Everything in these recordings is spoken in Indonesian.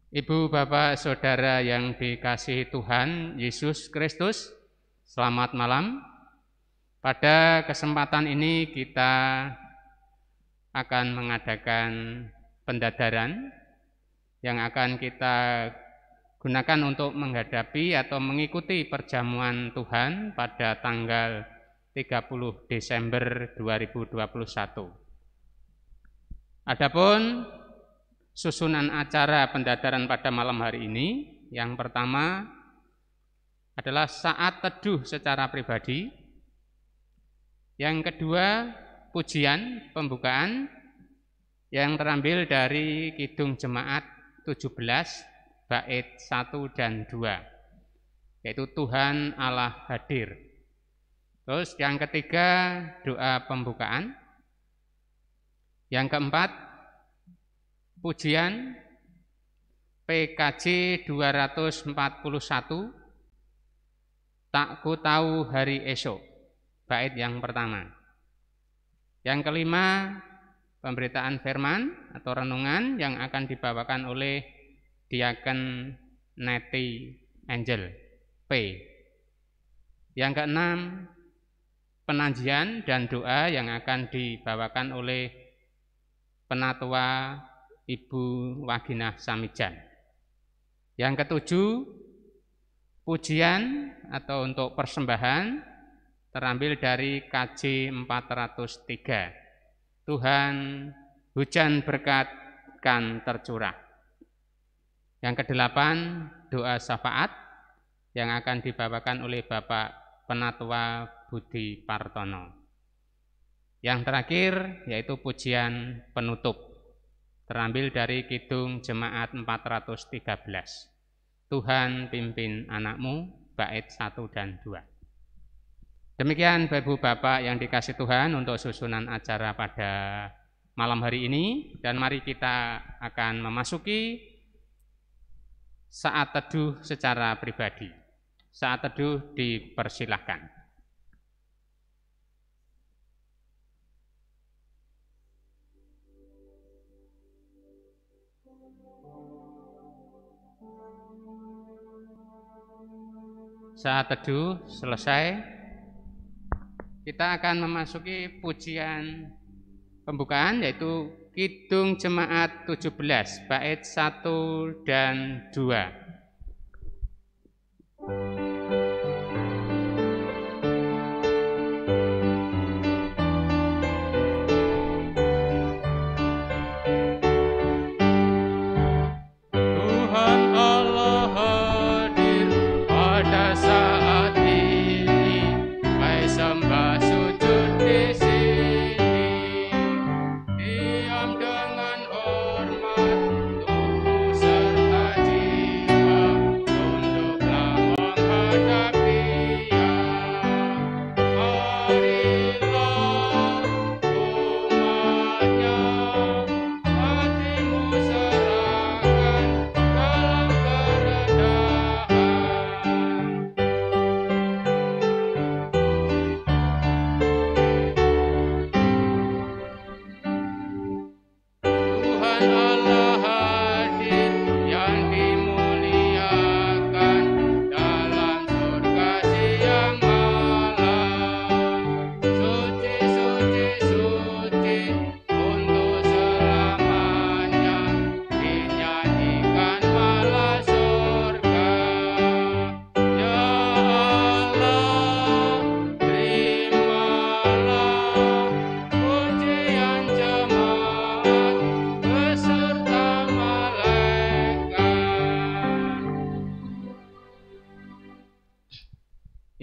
Ibu, Bapak, Saudara yang dikasihi Tuhan Yesus Kristus, selamat malam. Pada kesempatan ini kita akan mengadakan pendadaran yang akan kita gunakan untuk menghadapi atau mengikuti perjamuan Tuhan pada tanggal 30 Desember 2021. Adapun susunan acara pendadaran pada malam hari ini, yang pertama adalah saat teduh secara pribadi. Yang kedua, pujian pembukaan yang terambil dari Kidung Jemaat 17 bait 1 dan 2, yaitu Tuhan Allah hadir. Terus yang ketiga, doa pembukaan. Yang keempat, pujian PKJ 241, Tak ku tahu hari esok, bait yang pertama. Yang kelima, pemberitaan firman atau renungan yang akan dibawakan oleh Diaken Neti Angel P. Yang keenam, penanjian dan doa yang akan dibawakan oleh Penatua Ibu Waginah Samijan. Yang ketujuh, pujian atau untuk persembahan terambil dari KJ 403. Tuhan, hujan berkat kan tercurah. Yang kedelapan, doa syafaat yang akan dibawakan oleh Bapak Penatua Budi Partono. Yang terakhir yaitu pujian penutup terambil dari Kidung Jemaat 413. Tuhan pimpin anakmu, bait 1 dan 2. Demikian Ibu Bapak yang dikasih Tuhan untuk susunan acara pada malam hari ini, dan mari kita akan memasuki saat teduh secara pribadi. Saat teduh dipersilahkan. Saat teduh selesai, kita akan memasuki pujian pembukaan, yaitu Kidung Jemaat 17 bait 1 dan 2.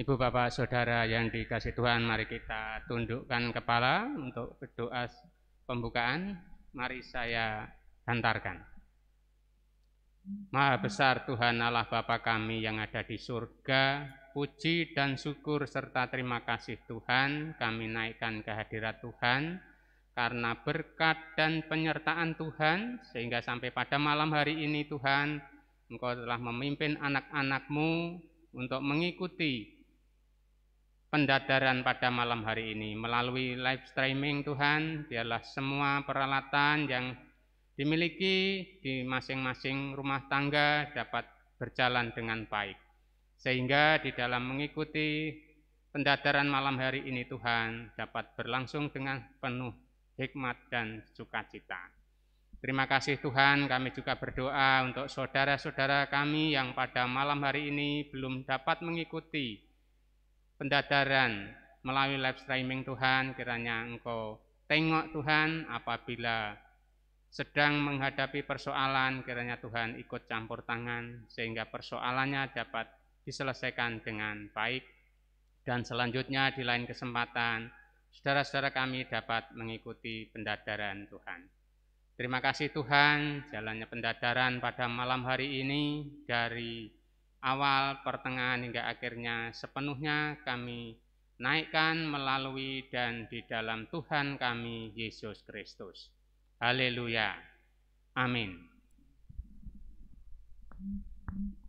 Ibu, Bapak, Saudara yang dikasihi Tuhan, mari kita tundukkan kepala untuk berdoa pembukaan. Mari saya hantarkan. Maha besar Tuhan Allah Bapa kami yang ada di surga, puji dan syukur serta terima kasih Tuhan kami naikkan ke hadirat Tuhan karena berkat dan penyertaan Tuhan, sehingga sampai pada malam hari ini Tuhan, Engkau telah memimpin anak-anak-Mu untuk mengikuti pendadaran pada malam hari ini melalui live streaming. Tuhan, biarlah semua peralatan yang dimiliki di masing-masing rumah tangga dapat berjalan dengan baik. Sehingga di dalam mengikuti pendadaran malam hari ini Tuhan dapat berlangsung dengan penuh hikmat dan sukacita. Terima kasih Tuhan, kami juga berdoa untuk saudara-saudara kami yang pada malam hari ini belum dapat mengikuti pendadaran melalui live streaming Tuhan, kiranya Engkau tengok Tuhan apabila sedang menghadapi persoalan, kiranya Tuhan ikut campur tangan sehingga persoalannya dapat diselesaikan dengan baik. Dan selanjutnya di lain kesempatan, saudara-saudara kami dapat mengikuti pendadaran Tuhan. Terima kasih Tuhan, jalannya pendadaran pada malam hari ini dari awal, pertengahan hingga akhirnya sepenuhnya kami naikkan melalui dan di dalam Tuhan kami Yesus Kristus. Haleluya. Amin.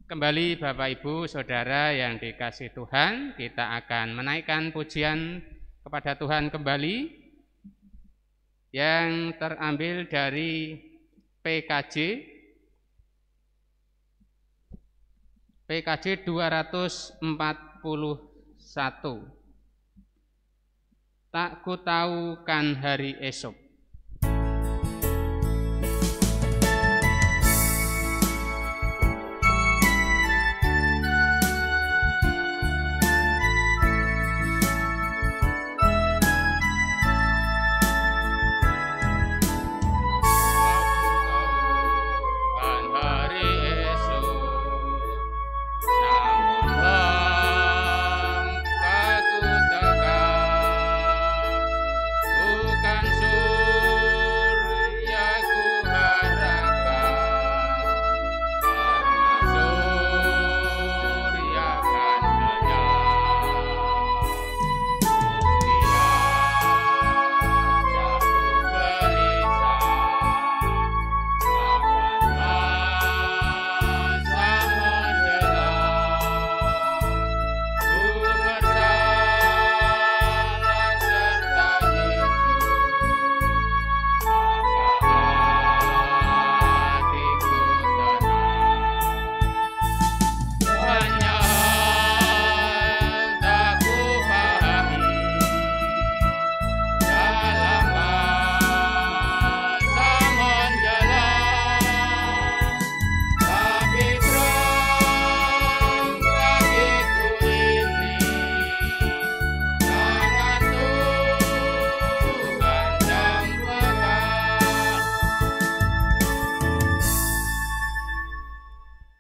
Kembali Bapak Ibu Saudara yang dikasihi Tuhan, kita akan menaikkan pujian kepada Tuhan kembali yang terambil dari PKJ 241. Tak ku tahu kan hari esok.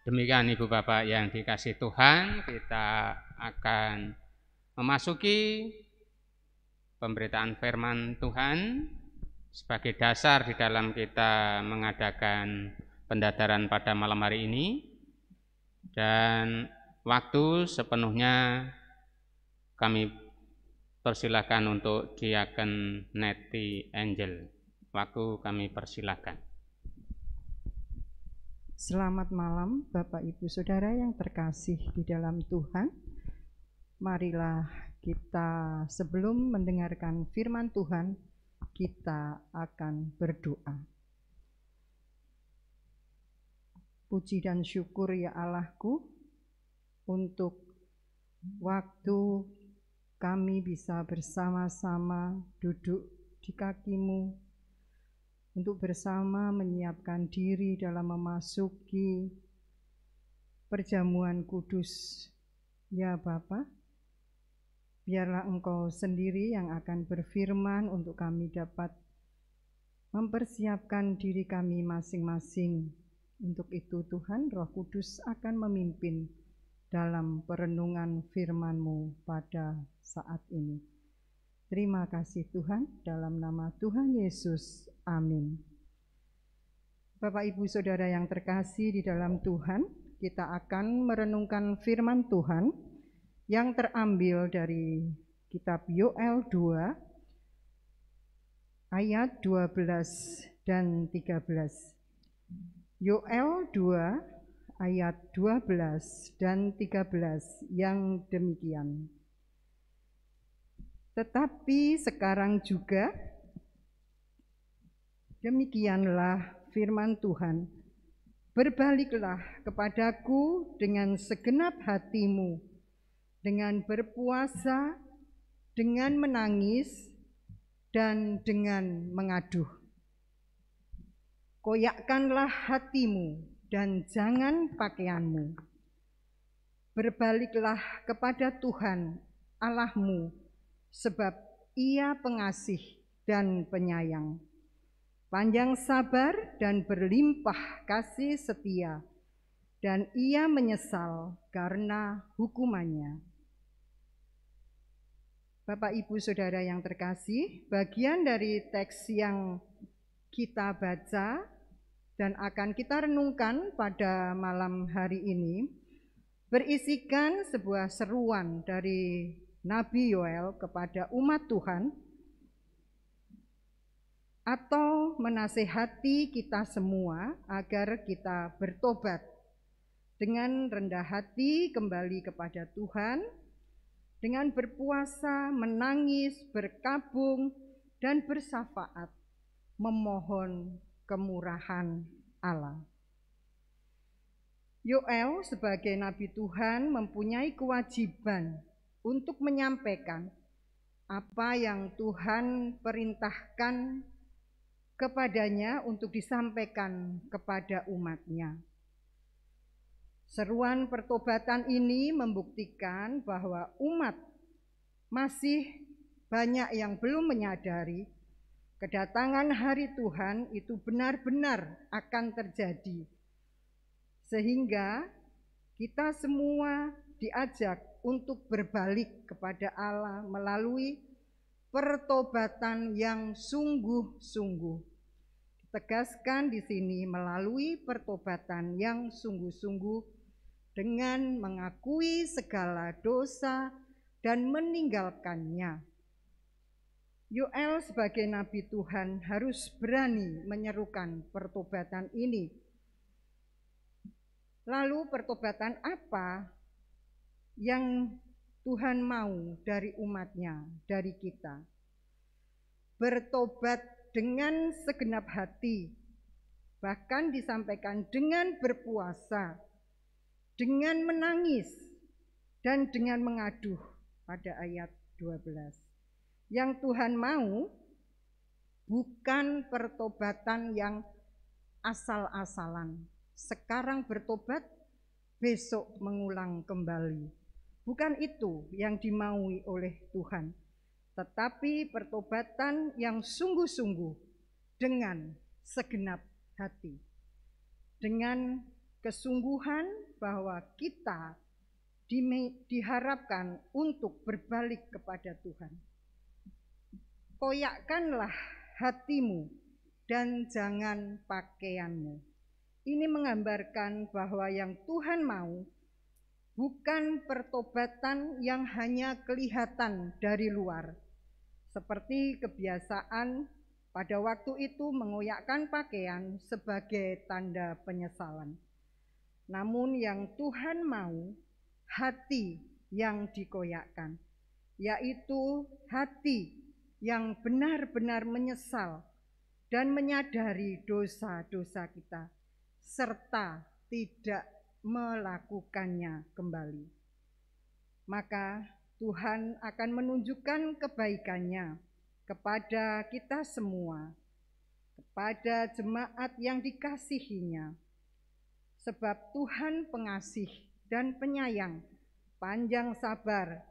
Demikian Ibu Bapak yang dikasihi Tuhan, kita akan memasuki pemberitaan firman Tuhan sebagai dasar di dalam kita mengadakan pendadaran pada malam hari ini. Dan waktu sepenuhnya kami persilahkan untuk Diaken Netty Angel. Waktu kami persilahkan. Selamat malam Bapak Ibu Saudara yang terkasih di dalam Tuhan. Marilah kita sebelum mendengarkan firman Tuhan, kita akan berdoa. Puji dan syukur ya Allahku, untuk waktu kami bisa bersama-sama duduk di kaki-Mu, untuk bersama menyiapkan diri dalam memasuki perjamuan kudus. Ya Bapa, biarlah Engkau sendiri yang akan berfirman untuk kami dapat mempersiapkan diri kami masing-masing. Untuk itu Tuhan, Roh Kudus akan memimpin dalam perenungan firman-Mu pada saat ini. Terima kasih Tuhan, dalam nama Tuhan Yesus. Amin. Bapak Ibu Saudara yang terkasih di dalam Tuhan, kita akan merenungkan firman Tuhan yang terambil dari kitab Yoel 2 ayat 12 dan 13. Yoel 2 ayat 12 dan 13 yang demikian. Tetapi sekarang juga demikianlah firman Tuhan, "Berbaliklah kepadaku dengan segenap hatimu, dengan berpuasa, dengan menangis, dan dengan mengaduh. Koyakkanlah hatimu dan jangan pakaianmu. Berbaliklah kepada Tuhan Allahmu, sebab Ia pengasih dan penyayang, panjang sabar dan berlimpah kasih setia, dan Ia menyesal karena hukumannya." Bapak, Ibu, Saudara yang terkasih, bagian dari teks yang kita baca dan akan kita renungkan pada malam hari ini berisikan sebuah seruan dari Nabi Yoel kepada umat Tuhan, atau menasehati kita semua agar kita bertobat dengan rendah hati kembali kepada Tuhan, dengan berpuasa, menangis, berkabung, dan bersyafaat memohon kemurahan Allah. Yoel sebagai Nabi Tuhan mempunyai kewajiban untuk menyampaikan apa yang Tuhan perintahkan kepadanya untuk disampaikan kepada umatnya. Seruan pertobatan ini membuktikan bahwa umat masih banyak yang belum menyadari kedatangan hari Tuhan itu benar-benar akan terjadi. Sehingga kita semua diajak untuk berbalik kepada Allah melalui pertobatan yang sungguh-sungguh. Ditegaskan di sini melalui pertobatan yang sungguh-sungguh dengan mengakui segala dosa dan meninggalkannya. Yoel sebagai Nabi Tuhan harus berani menyerukan pertobatan ini. Lalu pertobatan apa yang Tuhan mau dari umatnya, dari kita? Bertobat dengan segenap hati, bahkan disampaikan dengan berpuasa, dengan menangis, dan dengan mengaduh pada ayat 12. Yang Tuhan mau bukan pertobatan yang asal-asalan. Sekarang bertobat, besok mengulang kembali. Bukan itu yang dimaui oleh Tuhan, tetapi pertobatan yang sungguh-sungguh dengan segenap hati. Dengan kesungguhan bahwa kita diharapkan untuk berbalik kepada Tuhan. Koyakkanlah hatimu dan jangan pakaianmu. Ini menggambarkan bahwa yang Tuhan mau bukan pertobatan yang hanya kelihatan dari luar, seperti kebiasaan pada waktu itu mengoyakkan pakaian sebagai tanda penyesalan. Namun yang Tuhan mau, hati yang dikoyakkan, yaitu hati yang benar-benar menyesal dan menyadari dosa-dosa kita, serta tidak melakukannya kembali. Maka Tuhan akan menunjukkan kebaikannya kepada kita semua, kepada jemaat yang dikasihinya. Sebab Tuhan pengasih dan penyayang, panjang sabar,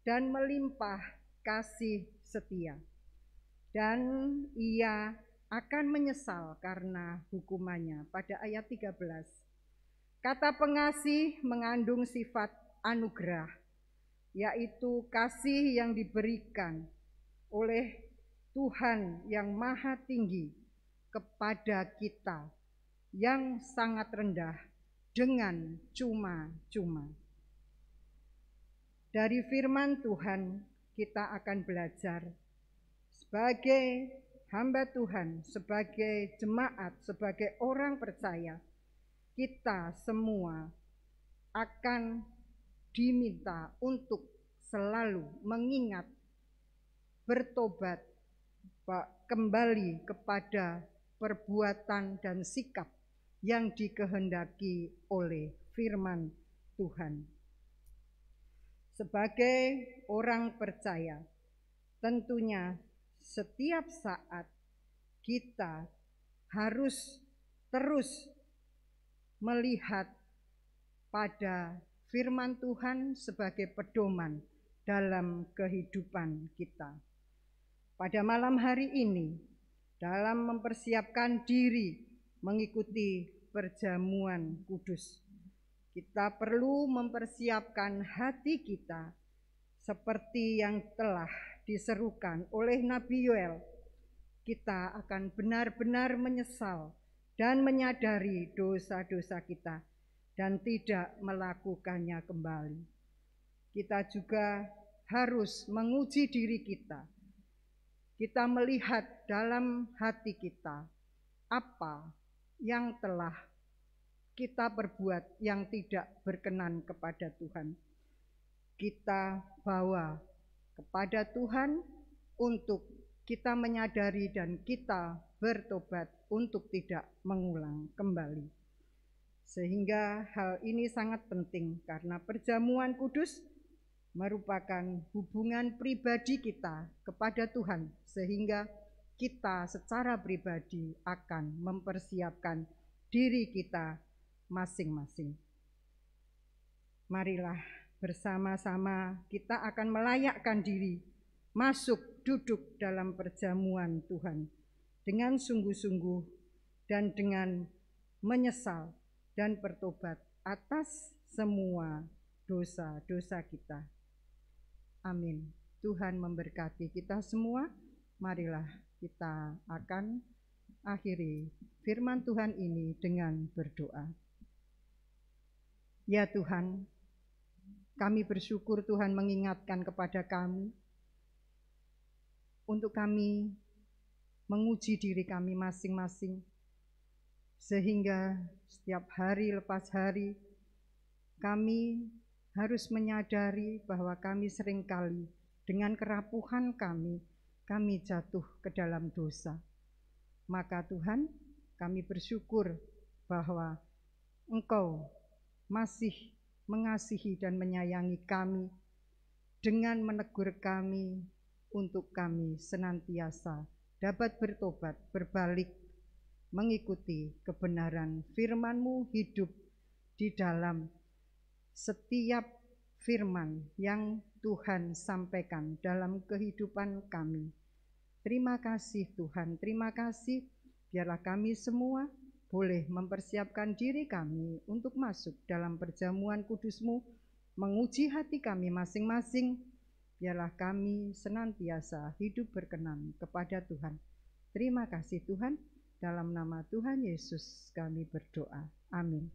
dan melimpah kasih setia. Dan Ia akan menyesal karena hukumannya. Pada ayat 13, kata pengasih mengandung sifat anugerah, yaitu kasih yang diberikan oleh Tuhan yang Maha Tinggi kepada kita yang sangat rendah dengan cuma-cuma. Dari firman Tuhan kita akan belajar sebagai hamba Tuhan, sebagai jemaat, sebagai orang percaya, kita semua akan diminta untuk selalu mengingat, bertobat, kembali kepada perbuatan, dan sikap yang dikehendaki oleh firman Tuhan. Sebagai orang percaya, tentunya setiap saat kita harus terus melihat pada firman Tuhan sebagai pedoman dalam kehidupan kita. Pada malam hari ini, dalam mempersiapkan diri mengikuti perjamuan kudus, kita perlu mempersiapkan hati kita seperti yang telah diserukan oleh Nabi Yoel. Kita akan benar-benar menyesal dan menyadari dosa-dosa kita dan tidak melakukannya kembali. Kita juga harus menguji diri kita. Kita melihat dalam hati kita apa yang telah kita perbuat yang tidak berkenan kepada Tuhan. Kita bawa kepada Tuhan untuk kita menyadari dan kita bertobat untuk tidak mengulang kembali. Sehingga hal ini sangat penting karena perjamuan kudus merupakan hubungan pribadi kita kepada Tuhan, sehingga kita secara pribadi akan mempersiapkan diri kita masing-masing. Marilah bersama-sama kita akan melayakkan diri masuk duduk dalam perjamuan Tuhan dengan sungguh-sungguh dan dengan menyesal dan bertobat atas semua dosa-dosa kita. Amin. Tuhan memberkati kita semua. Marilah kita akan akhiri firman Tuhan ini dengan berdoa. Ya Tuhan, kami bersyukur Tuhan mengingatkan kepada kami untuk kami menguji diri kami masing-masing, sehingga setiap hari lepas hari kami harus menyadari bahwa kami seringkali dengan kerapuhan kami jatuh ke dalam dosa. Maka Tuhan, kami bersyukur bahwa Engkau masih mengasihi dan menyayangi kami dengan menegur kami untuk kami senantiasa dapat bertobat, berbalik, mengikuti kebenaran firman-Mu, hidup di dalam setiap firman yang Tuhan sampaikan dalam kehidupan kami. Terima kasih Tuhan, terima kasih. Biarlah kami semua boleh mempersiapkan diri kami untuk masuk dalam perjamuan kudus-Mu, menguji hati kami masing-masing. Biarlah kami senantiasa hidup berkenan kepada Tuhan. Terima kasih Tuhan, dalam nama Tuhan Yesus kami berdoa. Amin.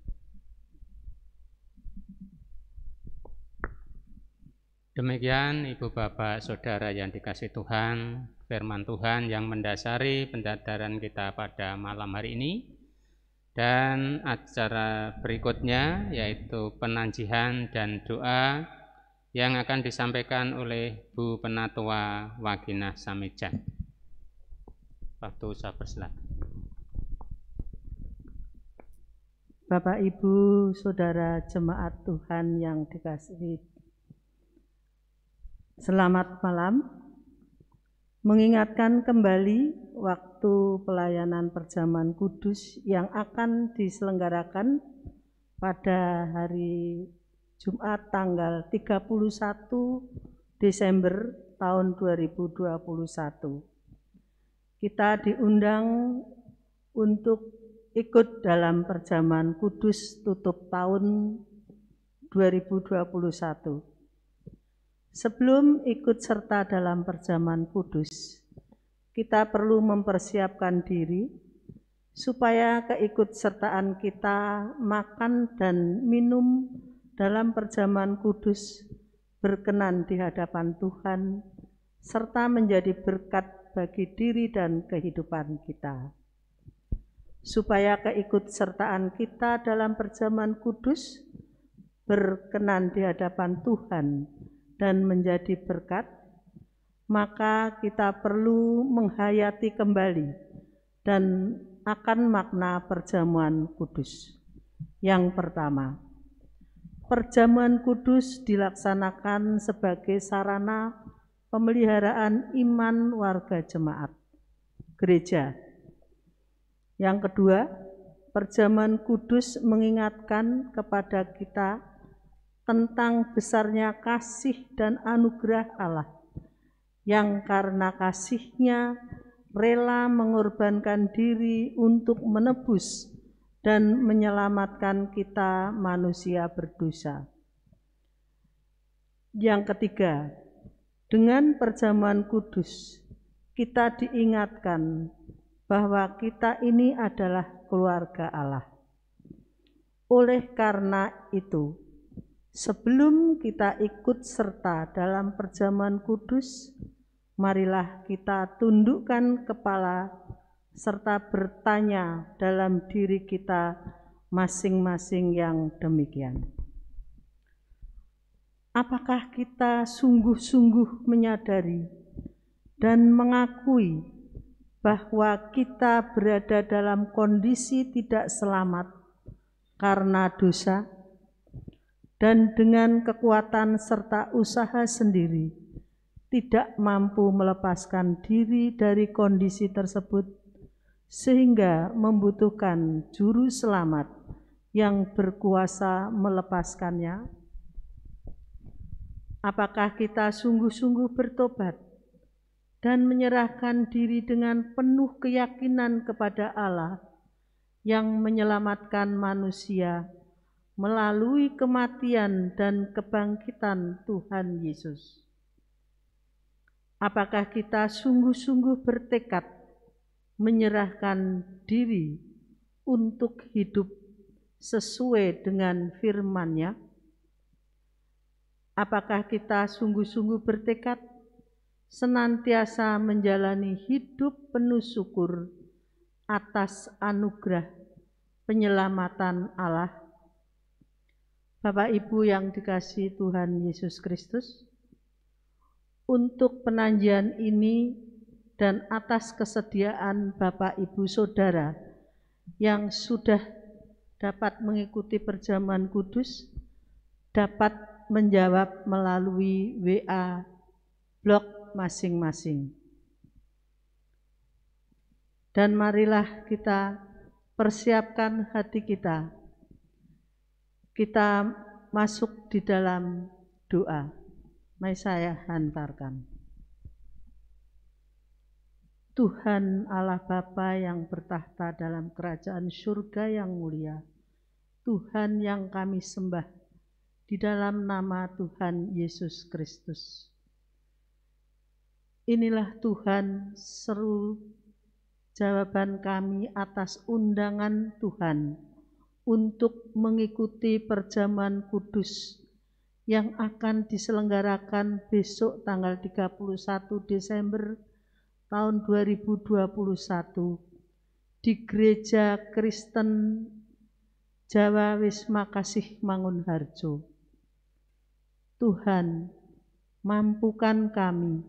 Demikian Ibu Bapak Saudara yang dikasihi Tuhan, firman Tuhan yang mendasari pendadaran kita pada malam hari ini. Dan acara berikutnya yaitu penanjihan dan doa yang akan disampaikan oleh Bu Penatua Waginah Samejan. Waktu saya persilakan. Bapak Ibu Saudara jemaat Tuhan yang dikasihi, selamat malam. Mengingatkan kembali waktu pelayanan perjamuan kudus yang akan diselenggarakan pada hari Jumat tanggal 31 Desember tahun 2021. Kita diundang untuk ikut dalam perjamuan kudus tutup tahun 2021. Sebelum ikut serta dalam perjamuan kudus, kita perlu mempersiapkan diri supaya keikutsertaan kita makan dan minum dalam perjamuan kudus berkenan di hadapan Tuhan, serta menjadi berkat bagi diri dan kehidupan kita. Supaya keikutsertaan kita dalam perjamuan kudus berkenan di hadapan Tuhan dan menjadi berkat, maka kita perlu menghayati kembali dan akan makna perjamuan kudus. Yang pertama, perjamuan kudus dilaksanakan sebagai sarana pemeliharaan iman warga jemaat gereja. Yang kedua, perjamuan kudus mengingatkan kepada kita tentang besarnya kasih dan anugerah Allah yang karena kasih-Nya rela mengorbankan diri untuk menebus dan menyelamatkan kita manusia berdosa. Yang ketiga, dengan perjamuan kudus kita diingatkan bahwa kita ini adalah keluarga Allah. Oleh karena itu, sebelum kita ikut serta dalam perjamuan kudus, marilah kita tundukkan kepala serta bertanya dalam diri kita masing-masing yang demikian. Apakah kita sungguh-sungguh menyadari dan mengakui bahwa kita berada dalam kondisi tidak selamat karena dosa, dan dengan kekuatan serta usaha sendiri tidak mampu melepaskan diri dari kondisi tersebut, sehingga membutuhkan juru selamat yang berkuasa melepaskannya? Apakah kita sungguh-sungguh bertobat dan menyerahkan diri dengan penuh keyakinan kepada Allah yang menyelamatkan manusia melalui kematian dan kebangkitan Tuhan Yesus? Apakah kita sungguh-sungguh bertekad menyerahkan diri untuk hidup sesuai dengan firman-Nya? Apakah kita sungguh-sungguh bertekad senantiasa menjalani hidup penuh syukur atas anugerah penyelamatan Allah? Bapak Ibu yang dikasihi Tuhan Yesus Kristus, untuk penanjian ini dan atas kesediaan Bapak Ibu Saudara yang sudah dapat mengikuti perjamuan kudus, dapat menjawab melalui WA blog masing-masing. Dan marilah kita persiapkan hati kita. Kita masuk di dalam doa. Mari saya hantarkan. Tuhan Allah Bapa yang bertahta dalam kerajaan surga yang mulia, Tuhan yang kami sembah di dalam nama Tuhan Yesus Kristus. Inilah Tuhan seru jawaban kami atas undangan Tuhan untuk mengikuti perjamuan kudus yang akan diselenggarakan besok tanggal 31 Desember tahun 2021 di Gereja Kristen Jawa Wisma Kasih Mangunharjo. Tuhan, mampukan kami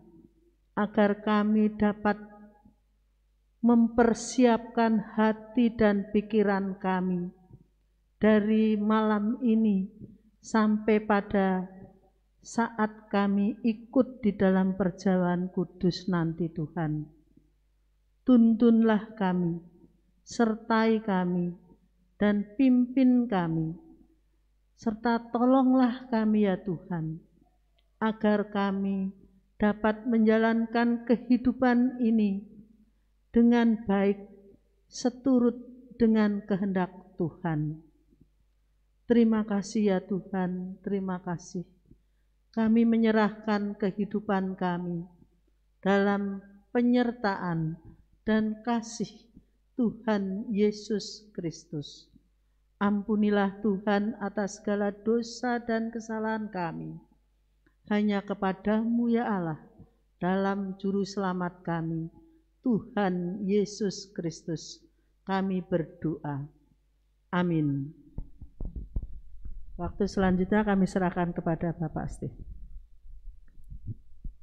agar kami dapat mempersiapkan hati dan pikiran kami dari malam ini sampai pada saat kami ikut di dalam perjamuan kudus nanti. Tuhan, tuntunlah kami, sertai kami, dan pimpin kami, serta tolonglah kami ya Tuhan, agar kami dapat menjalankan kehidupan ini dengan baik seturut dengan kehendak Tuhan. Terima kasih ya Tuhan, terima kasih. Kami menyerahkan kehidupan kami dalam penyertaan dan kasih Tuhan Yesus Kristus. Ampunilah Tuhan atas segala dosa dan kesalahan kami. Hanya kepada-Mu ya Allah, dalam Juru Selamat kami, Tuhan Yesus Kristus, kami berdoa. Amin. Waktu selanjutnya kami serahkan kepada Bapak Steve.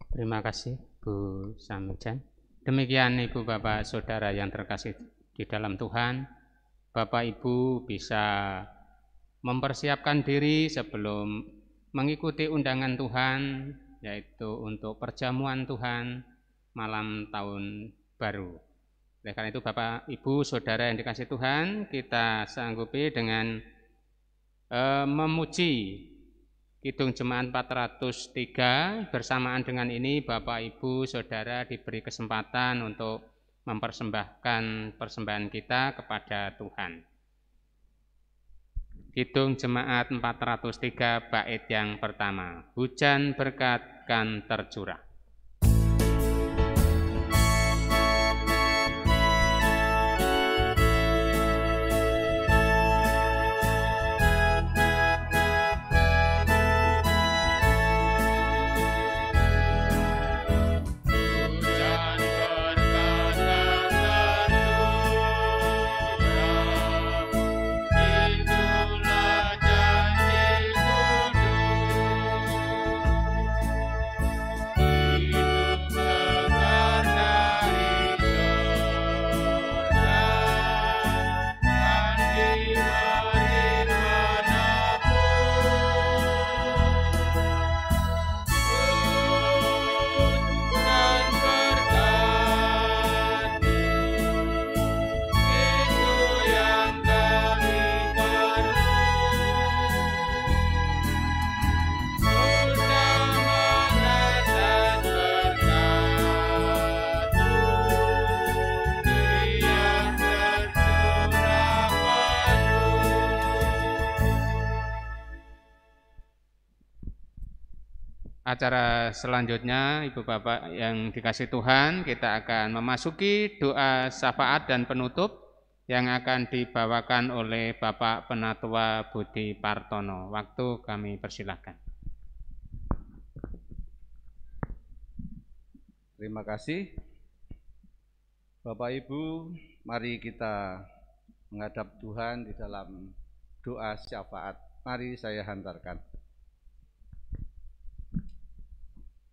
Terima kasih Bu Samujan. Demikian Ibu Bapak Saudara yang terkasih di dalam Tuhan, Bapak Ibu bisa mempersiapkan diri sebelum mengikuti undangan Tuhan, yaitu untuk perjamuan Tuhan malam tahun baru. Oleh karena itu Bapak Ibu Saudara yang dikasihi Tuhan, kita sanggupi dengan memuji Kidung Jemaat 403. Bersamaan dengan ini Bapak Ibu Saudara diberi kesempatan untuk mempersembahkan persembahan kita kepada Tuhan. Kidung Jemaat 403 bait yang pertama. Hujan berkat kan tercurah. Acara selanjutnya, Ibu Bapak yang dikasihi Tuhan, kita akan memasuki doa syafaat dan penutup yang akan dibawakan oleh Bapak Penatua Budi Partono. Waktu kami persilahkan. Terima kasih. Bapak Ibu, mari kita menghadap Tuhan di dalam doa syafaat. Mari saya hantarkan.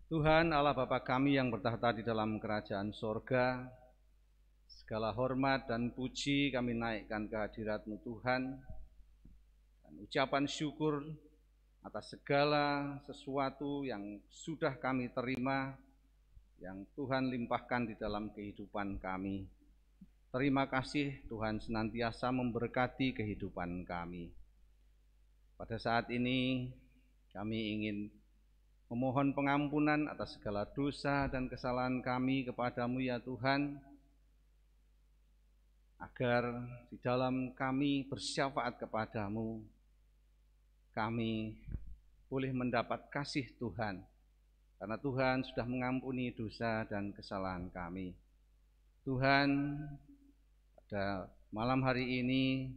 Tuhan Allah Bapa kami yang bertahta di dalam kerajaan sorga, segala hormat dan puji kami naikkan ke hadirat-Mu Tuhan, dan ucapan syukur atas segala sesuatu yang sudah kami terima, yang Tuhan limpahkan di dalam kehidupan kami. Terima kasih Tuhan senantiasa memberkati kehidupan kami. Pada saat ini kami ingin memohon pengampunan atas segala dosa dan kesalahan kami kepadamu ya Tuhan, agar di dalam kami bersyafaat kepadamu, kami boleh mendapat kasih Tuhan, karena Tuhan sudah mengampuni dosa dan kesalahan kami. Tuhan, pada malam hari ini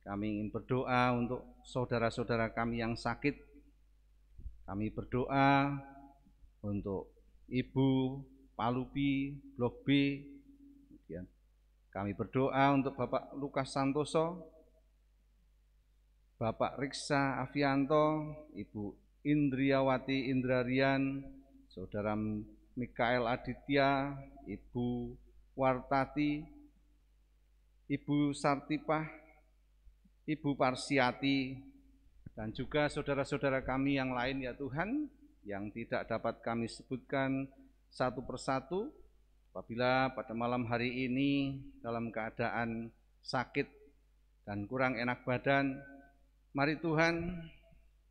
kami ingin berdoa untuk saudara-saudara kami yang sakit. Kami berdoa untuk Ibu Palupi Blok B, kemudian kami berdoa untuk Bapak Lukas Santoso, Bapak Riksa Avianto, Ibu Indriawati Indrarian, Saudara Mikael Aditya, Ibu Wartati, Ibu Sartipah, Ibu Parsiati, dan juga saudara-saudara kami yang lain ya Tuhan, yang tidak dapat kami sebutkan satu persatu. Apabila pada malam hari ini dalam keadaan sakit dan kurang enak badan, mari Tuhan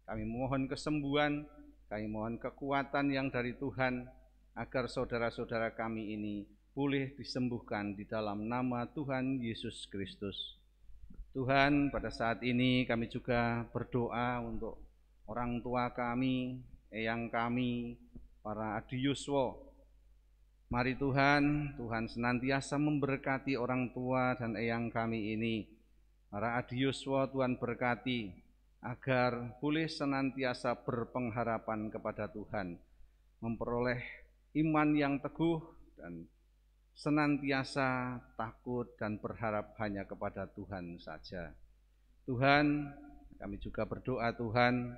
kami mohon kesembuhan, kami mohon kekuatan yang dari Tuhan, agar saudara-saudara kami ini boleh disembuhkan di dalam nama Tuhan Yesus Kristus. Tuhan, pada saat ini kami juga berdoa untuk orang tua kami, eyang kami, para adiyuswa. Mari Tuhan, Tuhan senantiasa memberkati orang tua dan eyang kami ini. Para adiyuswa Tuhan berkati, agar boleh senantiasa berpengharapan kepada Tuhan, memperoleh iman yang teguh dan senantiasa takut dan berharap hanya kepada Tuhan saja. Tuhan, kami juga berdoa Tuhan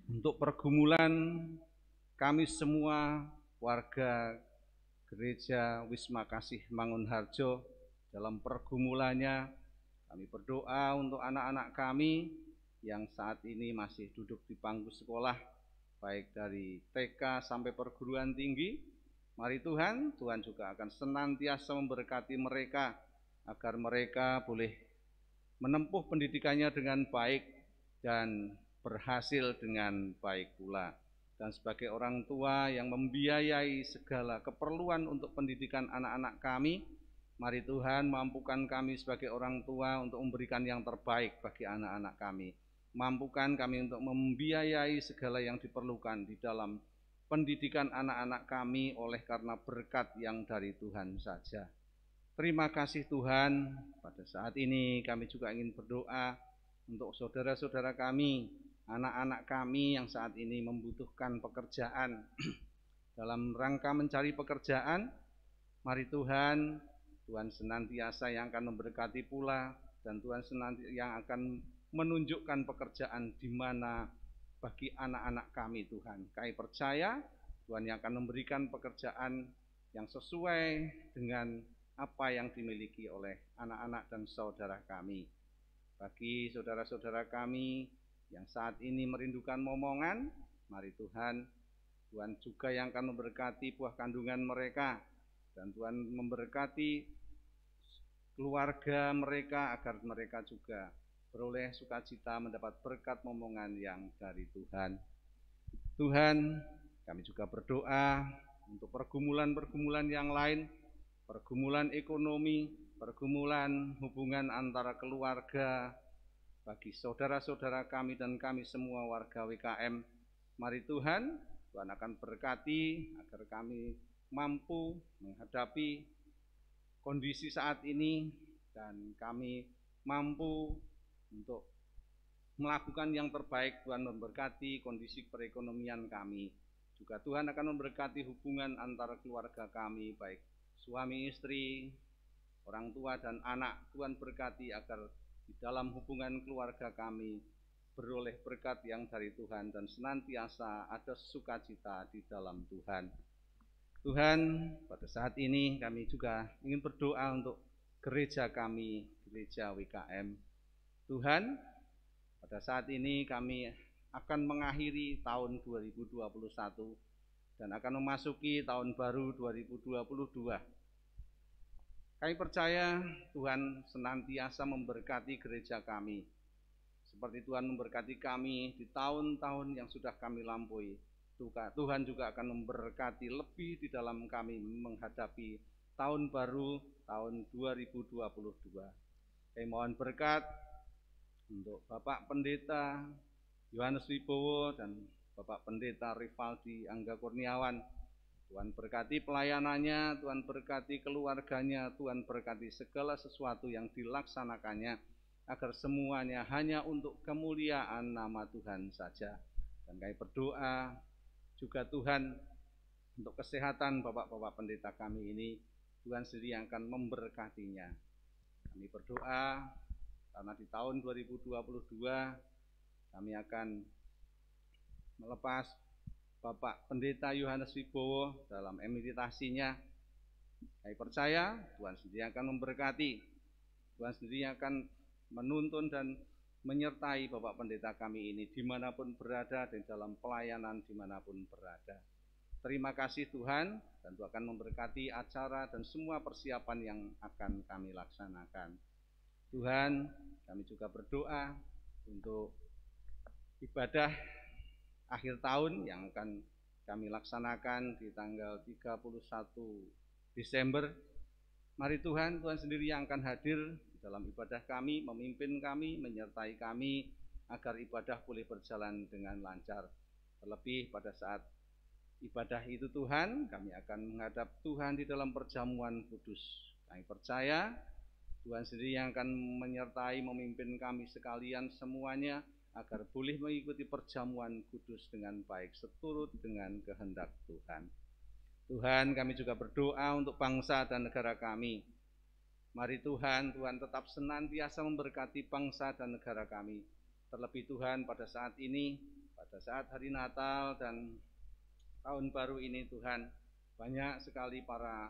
untuk pergumulan kami semua warga Gereja Wisma Kasih Mangunharjo, dalam pergumulannya. Kami berdoa untuk anak-anak kami yang saat ini masih duduk di bangku sekolah, baik dari TK sampai perguruan tinggi. Mari Tuhan juga akan senantiasa memberkati mereka, agar mereka boleh menempuh pendidikannya dengan baik dan berhasil dengan baik pula. Dan sebagai orang tua yang membiayai segala keperluan untuk pendidikan anak-anak kami, mari Tuhan mampukan kami sebagai orang tua untuk memberikan yang terbaik bagi anak-anak kami. Mampukan kami untuk membiayai segala yang diperlukan di dalam pendidikan anak-anak kami oleh karena berkat yang dari Tuhan saja. Terima kasih Tuhan, pada saat ini kami juga ingin berdoa untuk saudara-saudara kami, anak-anak kami yang saat ini membutuhkan pekerjaan. Dalam rangka mencari pekerjaan, mari Tuhan senantiasa yang akan memberkati pula, dan Tuhan senantiasa yang akan menunjukkan pekerjaan di mana bagi anak-anak kami Tuhan. Kami percaya Tuhan yang akan memberikan pekerjaan yang sesuai dengan apa yang dimiliki oleh anak-anak dan saudara kami. Bagi saudara-saudara kami yang saat ini merindukan momongan, mari Tuhan juga yang akan memberkati buah kandungan mereka, dan Tuhan memberkati keluarga mereka agar mereka juga beroleh sukacita mendapat berkat momongan yang dari Tuhan. Tuhan, kami juga berdoa untuk pergumulan-pergumulan yang lain, pergumulan ekonomi, pergumulan hubungan antara keluarga, bagi saudara-saudara kami dan kami semua warga WKM. Mari Tuhan akan berkati agar kami mampu menghadapi kondisi saat ini, dan kami mampu untuk melakukan yang terbaik. Tuhan memberkati kondisi perekonomian kami. Juga Tuhan akan memberkati hubungan antara keluarga kami, baik suami istri, orang tua dan anak. Tuhan berkati agar di dalam hubungan keluarga kami beroleh berkat yang dari Tuhan, dan senantiasa ada sukacita di dalam Tuhan. Tuhan, pada saat ini kami juga ingin berdoa untuk gereja kami, gereja WKM. Tuhan, pada saat ini kami akan mengakhiri tahun 2021 dan akan memasuki tahun baru 2022. Kami percaya Tuhan senantiasa memberkati gereja kami, seperti Tuhan memberkati kami di tahun-tahun yang sudah kami lampaui. Tuhan juga akan memberkati lebih di dalam kami menghadapi tahun baru, tahun 2022. Kami mohon berkat untuk Bapak Pendeta Yohanes Wibowo dan Bapak Pendeta Rivaldi Angga Kurniawan. Tuhan berkati pelayanannya, Tuhan berkati keluarganya, Tuhan berkati segala sesuatu yang dilaksanakannya, agar semuanya hanya untuk kemuliaan nama Tuhan saja. Dan kami berdoa juga Tuhan untuk kesehatan Bapak-Bapak Pendeta kami ini, Tuhan sendiri yang akan memberkatinya. Kami berdoa karena di tahun 2022 kami akan melepas Bapak Pendeta Yohanes Wibowo dalam emeritasinya. Kami percaya Tuhan sendiri yang akan memberkati, Tuhan sendiri yang akan menuntun dan menyertai Bapak Pendeta kami ini dimanapun berada, di dalam pelayanan dimanapun berada. Terima kasih Tuhan, dan Tuhan akan memberkati acara dan semua persiapan yang akan kami laksanakan. Tuhan, kami juga berdoa untuk ibadah akhir tahun yang akan kami laksanakan di tanggal 31 Desember. Mari Tuhan sendiri yang akan hadir dalam ibadah kami, memimpin kami, menyertai kami, agar ibadah boleh berjalan dengan lancar. Terlebih pada saat ibadah itu Tuhan, kami akan menghadap Tuhan di dalam perjamuan kudus. Kami percaya Tuhan sendiri yang akan menyertai, memimpin kami sekalian semuanya, agar boleh mengikuti perjamuan kudus dengan baik, seturut dengan kehendak Tuhan. Tuhan, kami juga berdoa untuk bangsa dan negara kami. Mari Tuhan tetap senantiasa memberkati bangsa dan negara kami. Terlebih Tuhan pada saat ini, pada saat hari Natal dan tahun baru ini Tuhan, banyak sekali para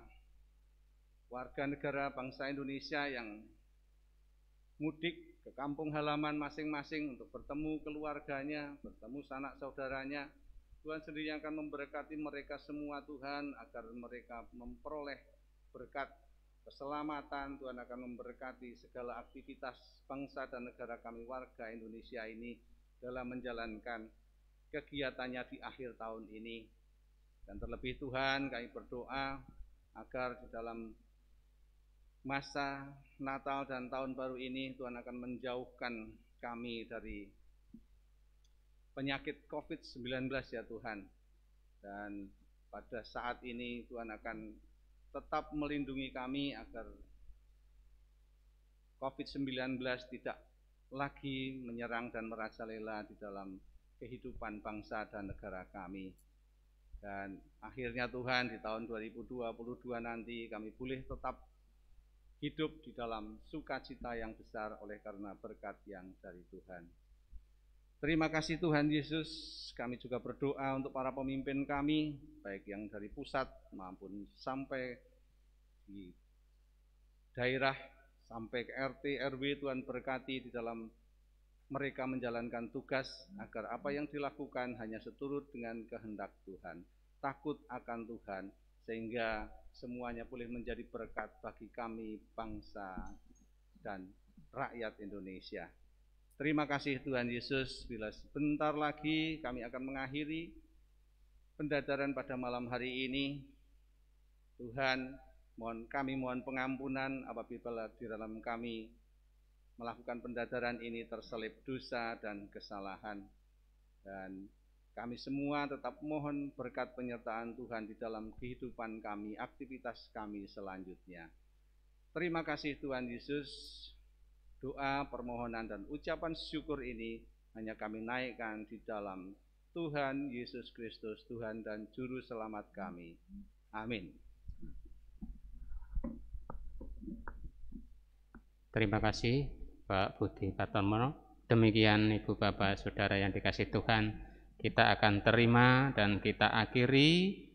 warga negara bangsa Indonesia yang mudik ke kampung halaman masing-masing untuk bertemu keluarganya, bertemu sanak saudaranya. Tuhan sendiri yang akan memberkati mereka semua Tuhan, agar mereka memperoleh berkat keselamatan. Tuhan akan memberkati segala aktivitas bangsa dan negara kami warga Indonesia ini dalam menjalankan kegiatannya di akhir tahun ini. Dan terlebih Tuhan, kami berdoa agar di dalam masa Natal dan Tahun Baru ini Tuhan akan menjauhkan kami dari penyakit COVID-19 ya Tuhan. Dan pada saat ini Tuhan akan tetap melindungi kami agar COVID-19 tidak lagi menyerang dan merajalela di dalam kehidupan bangsa dan negara kami. Dan akhirnya Tuhan, di tahun 2022 nanti kami boleh tetap hidup di dalam sukacita yang besar oleh karena berkat yang dari Tuhan. Terima kasih Tuhan Yesus. Kami juga berdoa untuk para pemimpin kami, baik yang dari pusat maupun sampai di daerah, sampai ke RT, RW. Tuhan berkati di dalam mereka menjalankan tugas, agar apa yang dilakukan hanya seturut dengan kehendak Tuhan, takut akan Tuhan, sehingga semuanya boleh menjadi berkat bagi kami, bangsa dan rakyat Indonesia. Terima kasih Tuhan Yesus. Bila sebentar lagi kami akan mengakhiri pendadaran pada malam hari ini, Tuhan, kami mohon pengampunan apabila di dalam kami melakukan pendadaran ini terselip dosa dan kesalahan. Dan kami semua tetap mohon berkat penyertaan Tuhan di dalam kehidupan kami, aktivitas kami selanjutnya. Terima kasih Tuhan Yesus. Doa, permohonan, dan ucapan syukur ini hanya kami naikkan di dalam Tuhan Yesus Kristus, Tuhan dan Juru Selamat kami. Amin. Terima kasih Pak Budi Katonmono. Demikian Ibu Bapak Saudara yang dikasihi Tuhan, kita akan terima dan kita akhiri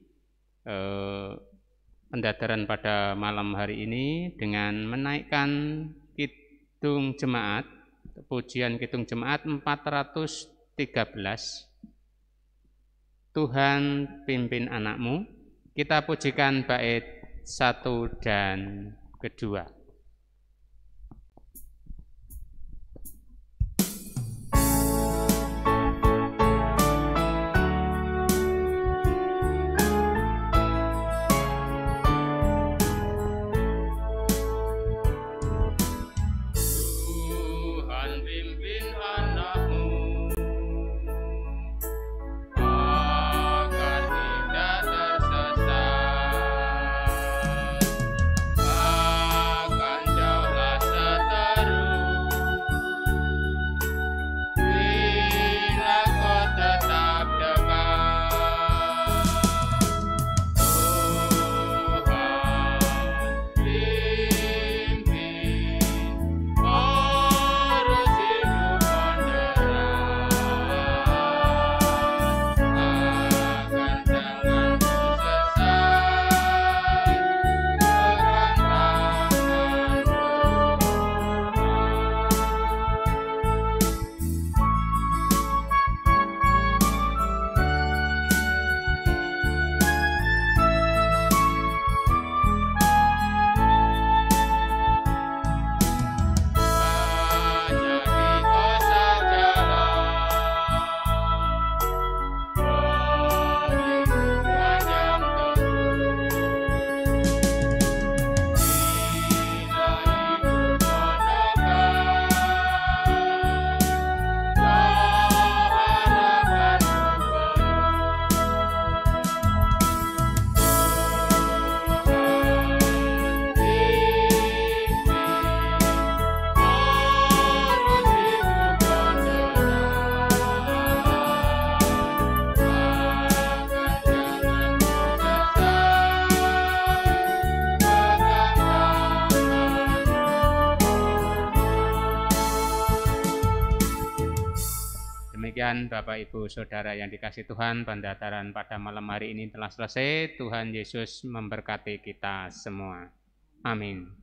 pendadaran pada malam hari ini dengan menaikkan Kidung Jemaat, pujian Kidung Jemaat 413. Tuhan pimpin anakmu. Kita pujikan bait 1 dan kedua. Demikian Bapak Ibu Saudara yang dikasihi Tuhan, pendadaran pada malam hari ini telah selesai. Tuhan Yesus memberkati kita semua. Amin.